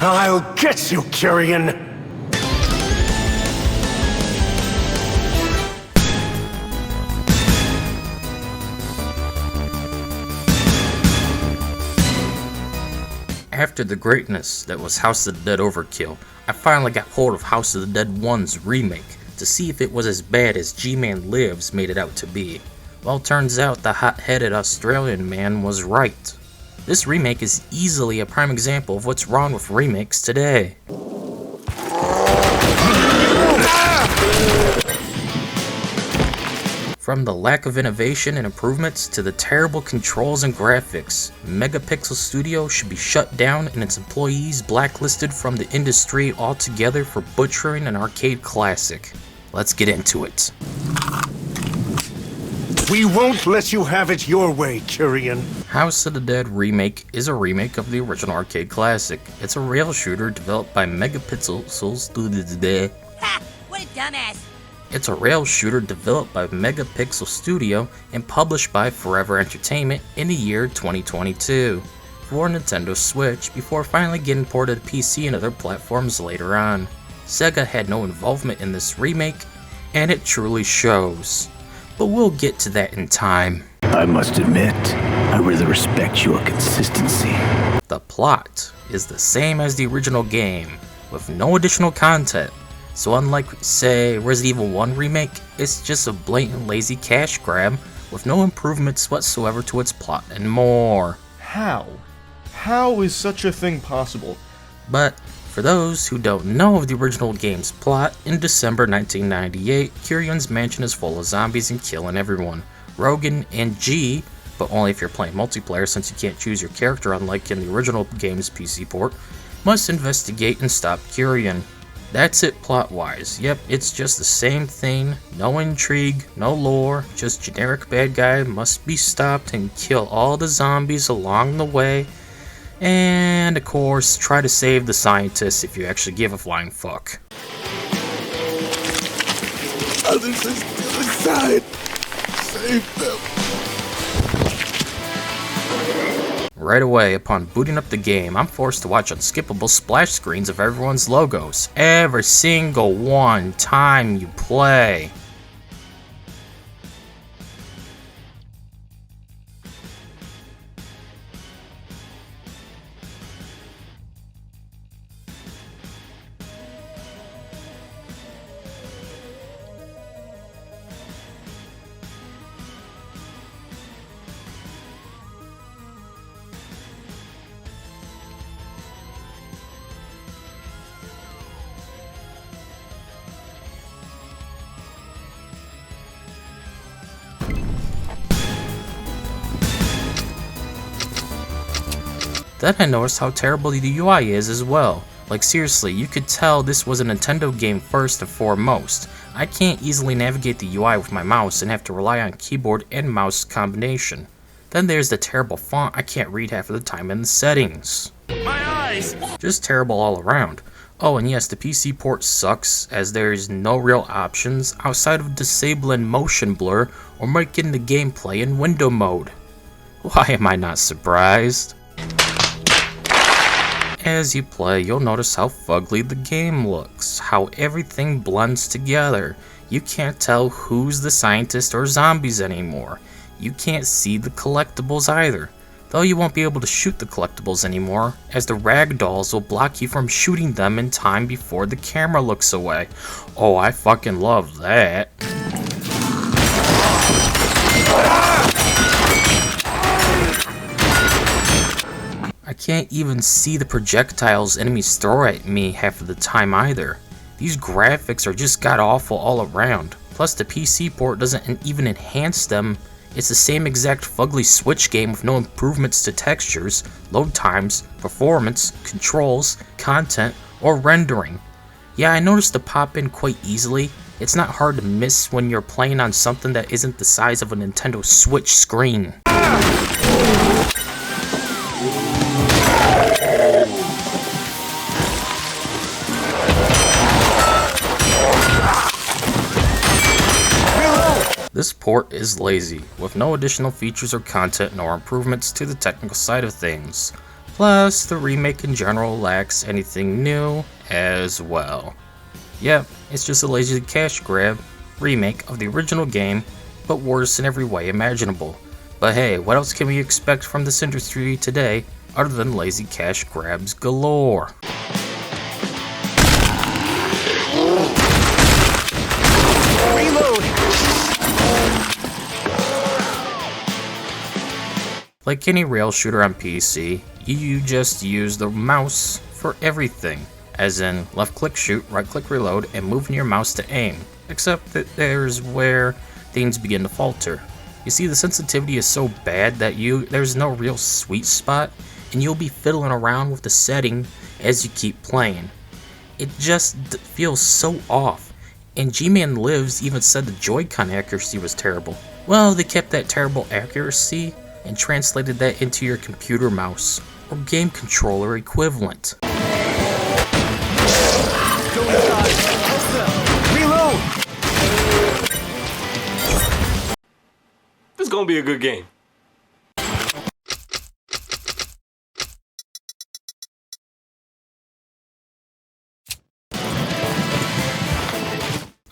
I'll get you, Kyrian! After the greatness that was House of the Dead Overkill, I finally got hold of House of the Dead 1's remake to see if it was as bad as Gmanlives made it out to be. Well, turns out the hot-headed Australian man was right. This remake is easily a prime example of what's wrong with remakes today. From the lack of innovation and improvements to the terrible controls and graphics, Megapixel Studios should be shut down and its employees blacklisted from the industry altogether for butchering an arcade classic. Let's get into it. We won't let you have it your way, Kyrian. House of the Dead Remake is a remake of the original arcade classic. It's a rail shooter developed by Megapixel Studios. Ha! What a dumbass! It's a rail shooter developed by Megapixel Studio and published by Forever Entertainment in the year 2022 for Nintendo Switch before finally getting ported to PC and other platforms later on. SEGA had no involvement in this remake, and it truly shows. But we'll get to that in time. I must admit, I really respect your consistency. The plot is the same as the original game, with no additional content. So unlike, say, Resident Evil 1 Remake, it's just a blatant lazy cash grab with no improvements whatsoever to its plot and more. How? How is such a thing possible? But for those who don't know of the original game's plot, in December 1998, Kyrian's mansion is full of zombies and killing everyone. Rogan and G, but only if you're playing multiplayer since you can't choose your character unlike in the original game's PC port, must investigate and stop Kyrian. That's it plot-wise. Yep, it's just the same thing. No intrigue, no lore, just generic bad guy must be stopped and kill all the zombies along the way. And of course, try to save the scientists if you actually give a flying fuck. Others are still inside. Save them. Right away, upon booting up the game, I'm forced to watch unskippable splash screens of everyone's logos, every single one time you play. Then I noticed how terrible the UI is as well. Like seriously, you could tell this was a Nintendo game first and foremost. I can't easily navigate the UI with my mouse and have to rely on keyboard and mouse combination. Then there's the terrible font I can't read half of the time in the settings. My eyes! Just terrible all around. Oh, and yes, the PC port sucks as there is no real options outside of disabling motion blur or making the gameplay in window mode. Why am I not surprised? As you play, you'll notice how fugly the game looks, how everything blends together. You can't tell who's the scientist or zombies anymore. You can't see the collectibles either, though you won't be able to shoot the collectibles anymore, as the ragdolls will block you from shooting them in time before the camera looks away. Oh, I fucking love that. I can't even see the projectiles enemies throw at me half of the time either. These graphics are just god-awful all around. Plus the PC port doesn't even enhance them. It's the same exact fugly Switch game with no improvements to textures, load times, performance, controls, content, or rendering. Yeah, I noticed the pop-in quite easily. It's not hard to miss when you're playing on something that isn't the size of a Nintendo Switch screen. This port is lazy, with no additional features or content nor improvements to the technical side of things. Plus, the remake in general lacks anything new as well. Yep, it's just a lazy cash grab remake of the original game, but worse in every way imaginable. But hey, what else can we expect from this industry today other than lazy cash grabs galore? Reload! Like any rail shooter on PC, you just use the mouse for everything, as in left click shoot, right click reload, and moving your mouse to aim, except that there's where things begin to falter. You see, the sensitivity is so bad that there's no real sweet spot, and you'll be fiddling around with the setting as you keep playing. It just feels so off, and Gmanlives even said the Joy-Con accuracy was terrible. Well, they kept that terrible accuracy and translated that into your computer mouse, or game controller equivalent. Reload! This is gonna be a good game.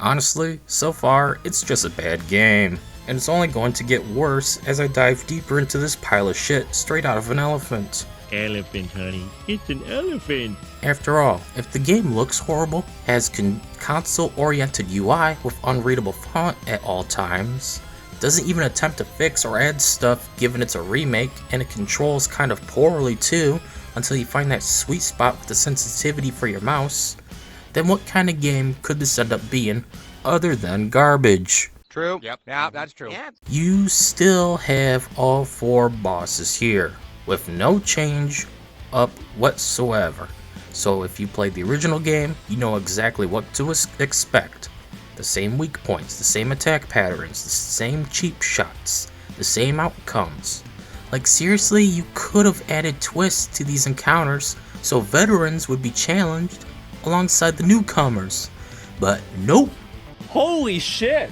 Honestly, so far, it's just a bad game, and it's only going to get worse as I dive deeper into this pile of shit straight out of an elephant. Elephant, honey. It's an elephant. After all, if the game looks horrible, has console-oriented UI with unreadable font at all times, doesn't even attempt to fix or add stuff given it's a remake, and it controls kind of poorly too until you find that sweet spot with the sensitivity for your mouse, then what kind of game could this end up being other than garbage? True. Yep. Yeah, that's true. Yep. You still have all 4 bosses here, with no change up whatsoever. So if you played the original game, you know exactly what to expect. The same weak points, the same attack patterns, the same cheap shots, the same outcomes. Like seriously, you could have added twists to these encounters so veterans would be challenged alongside the newcomers. But nope. Holy shit!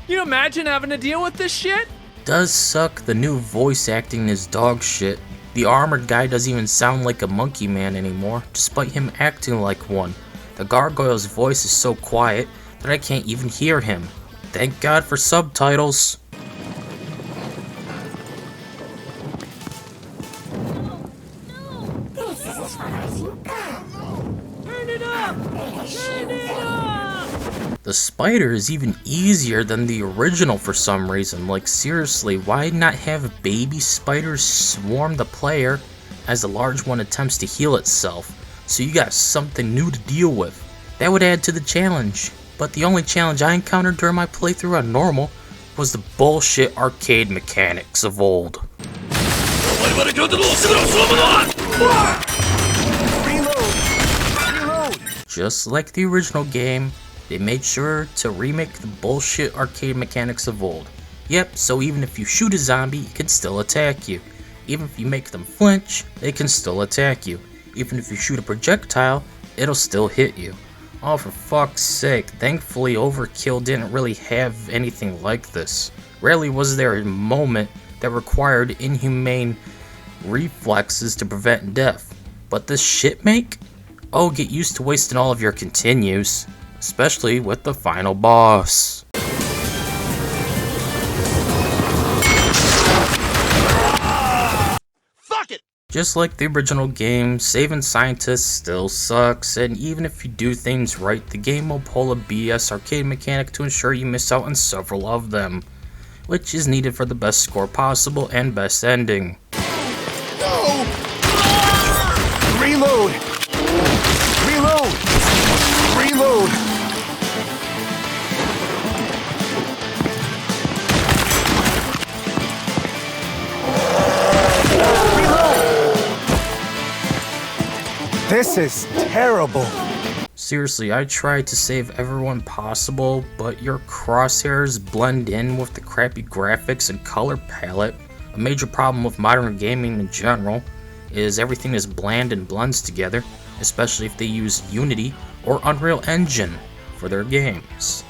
Can you imagine having to deal with this shit? Does suck the new voice acting is dog shit. The armored guy doesn't even sound like a monkey man anymore, despite him acting like one. The gargoyle's voice is so quiet that I can't even hear him. Thank God for subtitles. The spider is even easier than the original for some reason. Like seriously, why not have baby spiders swarm the player as the large one attempts to heal itself, so you got something new to deal with? That would add to the challenge. But the only challenge I encountered during my playthrough on normal was the bullshit arcade mechanics of old. Just like the original game, they made sure to remake the bullshit arcade mechanics of old. Yep, so even if you shoot a zombie, it can still attack you. Even if you make them flinch, they can still attack you. Even if you shoot a projectile, it'll still hit you. Oh, for fuck's sake, thankfully Overkill didn't really have anything like this. Rarely was there a moment that required inhumane reflexes to prevent death. But this shit make? Oh, get used to wasting all of your continues. Especially with the final boss. Fuck it! Just like the original game, saving scientists still sucks, and even if you do things right, the game will pull a BS arcade mechanic to ensure you miss out on several of them, which is needed for the best score possible and best ending. No! Reload! Reload! Reload! This is terrible. Seriously, I tried to save everyone possible, but your crosshairs blend in with the crappy graphics and color palette. A major problem with modern gaming in general is everything is bland and blends together, especially if they use Unity or Unreal Engine for their games.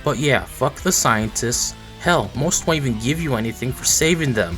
But yeah, fuck the scientists. Hell, most won't even give you anything for saving them.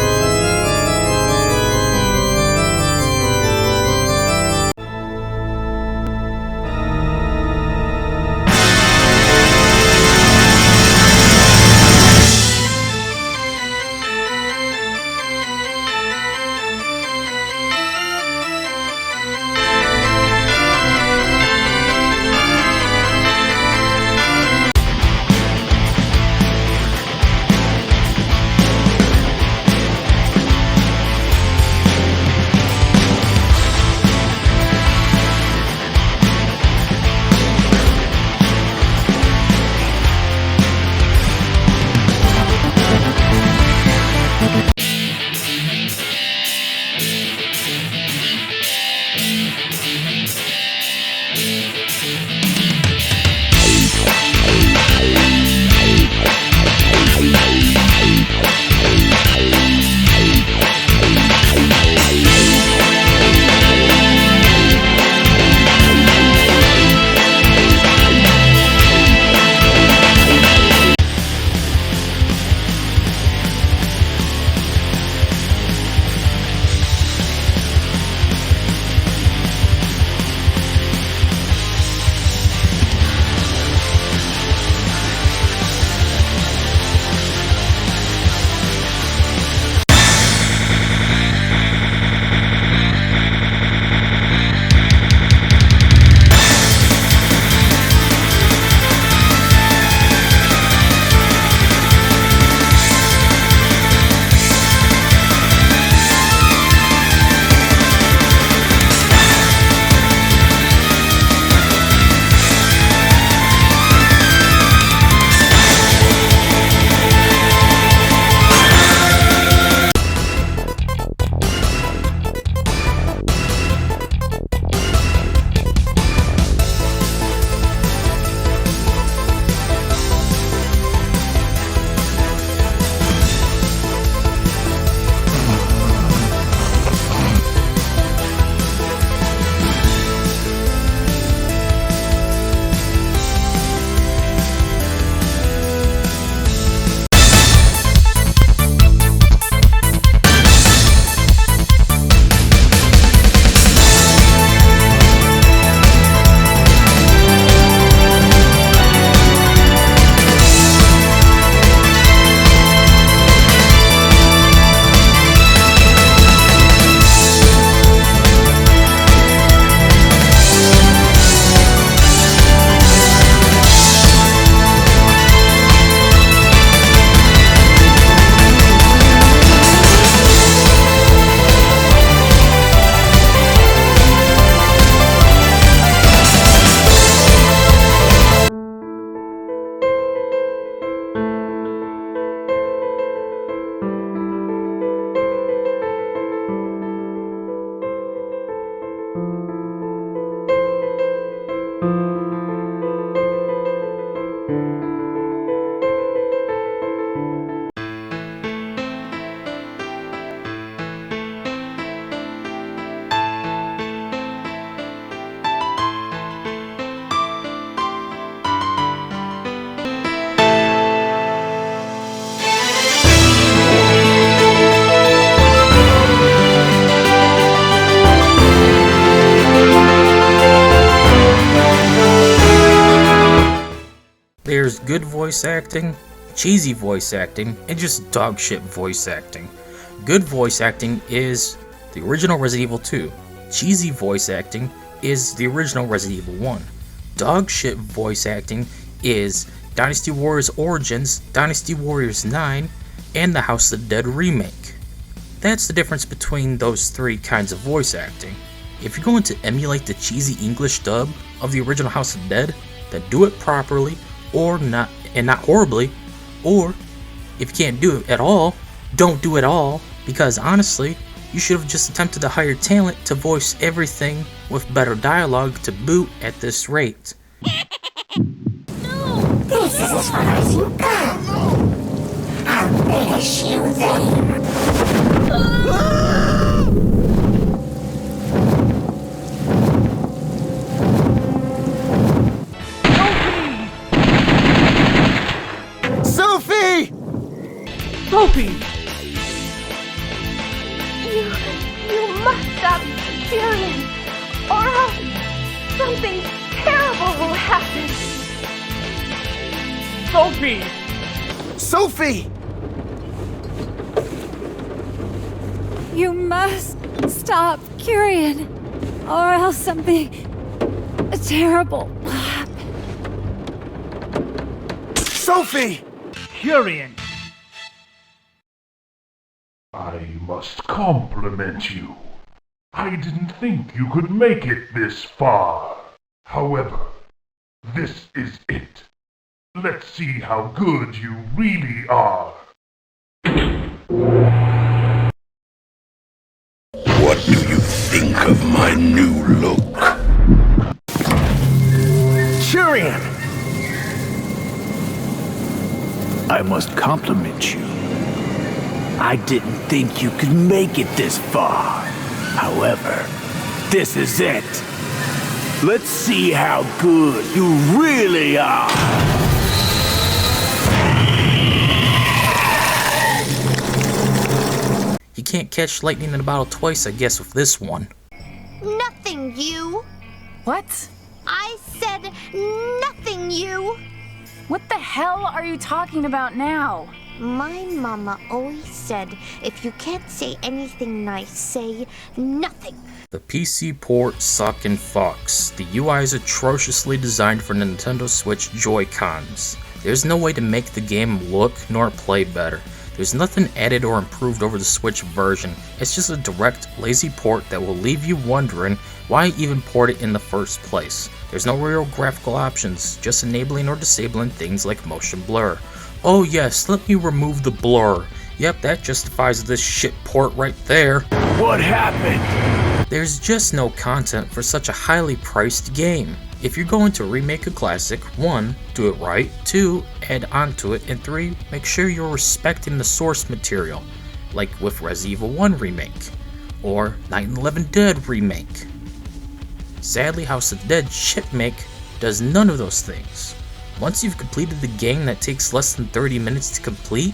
There's good voice acting, cheesy voice acting, and just dog shit voice acting. Good voice acting is the original Resident Evil 2. Cheesy voice acting is the original Resident Evil 1. Dog shit voice acting is Dynasty Warriors Origins, Dynasty Warriors 9, and the House of the Dead remake. That's the difference between those three kinds of voice acting. If you're going to emulate the cheesy English dub of the original House of the Dead, then do it properly, or not, and not horribly, or if you can't do it at all, don't do it all, because honestly, you should have just attempted to hire talent to voice everything with better dialogue to boot at this rate. This is as far as you go. I'll finish you then. Sophie! Sophie! You must stop cheering, or else something terrible will happen. Sophie! Sophie! You must stop curing, or else something terrible will happen. Sophie! Curian! I must compliment you. I didn't think you could make it this far. However, this is it. Let's see how good you really are. What do you think of my new look? Curian! I must compliment you. I didn't think you could make it this far. However, this is it. Let's see how good you really are. You can't catch lightning in a bottle twice, I guess, with this one. Nothing, you. What? I said nothing, you. What the hell are you talking about now? My mama always said, if you can't say anything nice, say nothing. The PC port suckin' fucks. The UI is atrociously designed for Nintendo Switch Joy-Cons. There's no way to make the game look nor play better. There's nothing added or improved over the Switch version. It's just a direct, lazy port that will leave you wondering why even port it in the first place. There's no real graphical options, just enabling or disabling things like motion blur. Oh yes, let me remove the blur. Yep, that justifies this shit port right there. What happened? There's just no content for such a highly priced game. If you're going to remake a classic, 1, do it right, 2, add onto it, and 3, make sure you're respecting the source material, like with Resident Evil 1 Remake, or Night and the Living Dead Remake. Sadly, House of the Dead Shipmake does none of those things. Once you've completed the game that takes less than 30 minutes to complete,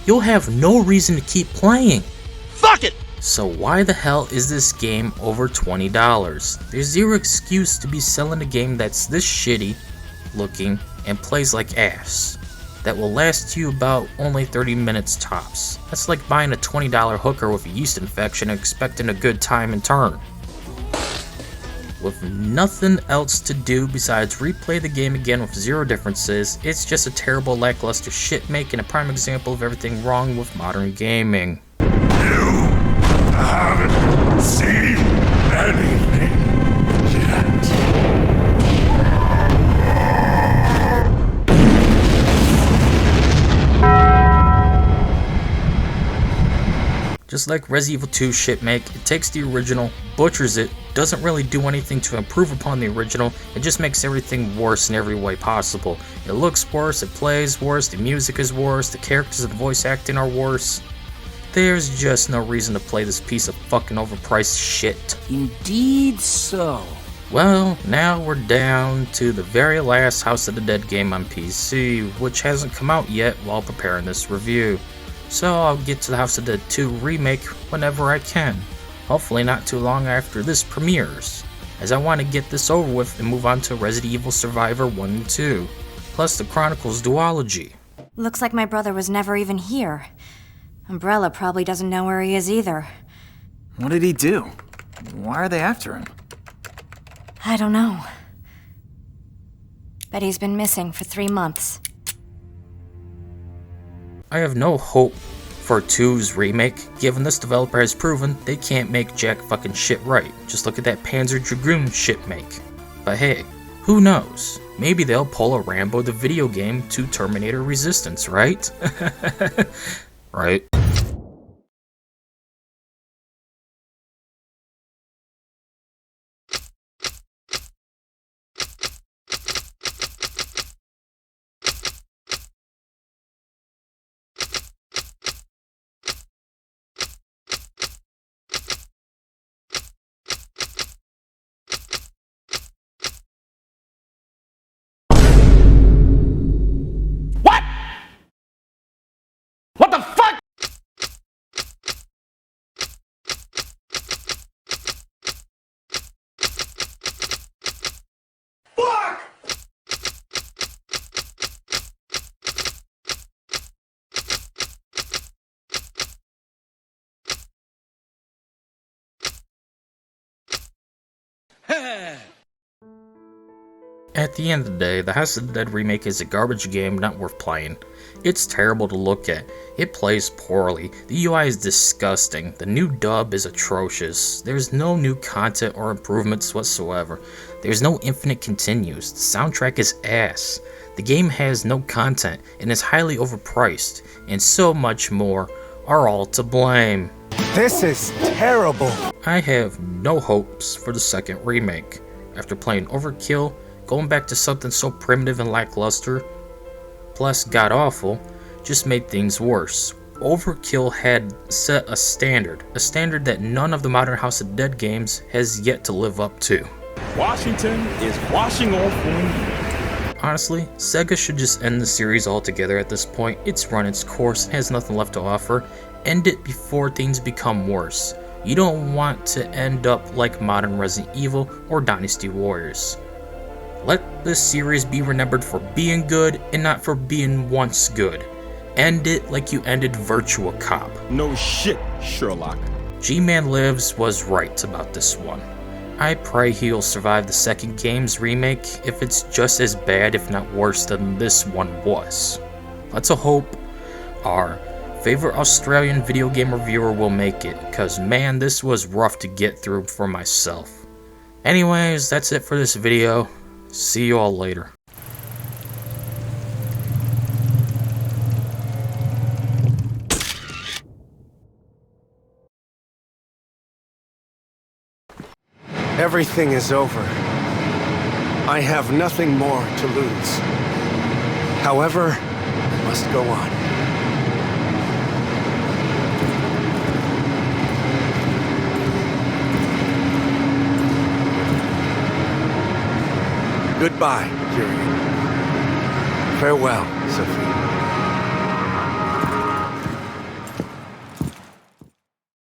you'll have no reason to keep playing. Fuck it! So why the hell is this game over $20? There's zero excuse to be selling a game that's this shitty looking and plays like ass. That will last you about only 30 minutes tops. That's like buying a $20 hooker with a yeast infection and expecting a good time in turn. With nothing else to do besides replay the game again with zero differences, it's just a terrible lackluster shitmake and a prime example of everything wrong with modern gaming. I haven't seen anything yet. Just like Resident Evil 2 shitmake, it takes the original, butchers it, doesn't really do anything to improve upon the original, it just makes everything worse in every way possible. It looks worse, it plays worse, the music is worse, the characters and voice acting are worse. There's just no reason to play this piece of fucking overpriced shit. Indeed so. Well, now we're down to the very last House of the Dead game on PC, which hasn't come out yet while preparing this review. So I'll get to the House of the Dead 2 remake whenever I can. Hopefully not too long after this premieres, as I want to get this over with and move on to Resident Evil Survivor 1 and 2. plus the Chronicles duology. Looks like my brother was never even here. Umbrella probably doesn't know where he is either. What did he do? Why are they after him? I don't know. But he's been missing for 3 months. I have no hope for 2's remake, given this developer has proven they can't make jack fucking shit right. Just look at that Panzer Dragoon shit make. But hey, who knows? Maybe they'll pull a Rambo the video game to Terminator Resistance, right? Right? What the fuck? At the end of the day, the House of the Dead remake is a garbage game not worth playing. It's terrible to look at, it plays poorly, the UI is disgusting, the new dub is atrocious, there's no new content or improvements whatsoever, there's no infinite continues, the soundtrack is ass, the game has no content and is highly overpriced, and so much more are all to blame. This is terrible. I have no hopes for the second remake. After playing Overkill, going back to something so primitive and lackluster, plus god-awful, just made things worse. Overkill had set a standard that none of the modern House of Dead games has yet to live up to. Washington is washing off on you. Honestly, SEGA should just end the series altogether at this point. It's run its course and has nothing left to offer. End it before things become worse. You don't want to end up like modern Resident Evil or Dynasty Warriors. Let this series be remembered for being good and not for being once good. End it like you ended Virtua Cop. No shit, Sherlock. Gmanlives was right about this one. I pray he'll survive the second game's remake if it's just as bad if not worse than this one was. Let's hope our favorite Australian video game reviewer will make it, cause man, this was rough to get through for myself. Anyways, that's it for this video. See you all later. Everything is over. I have nothing more to lose. However, I must go on. Goodbye, Kyrian. Farewell, Sophie.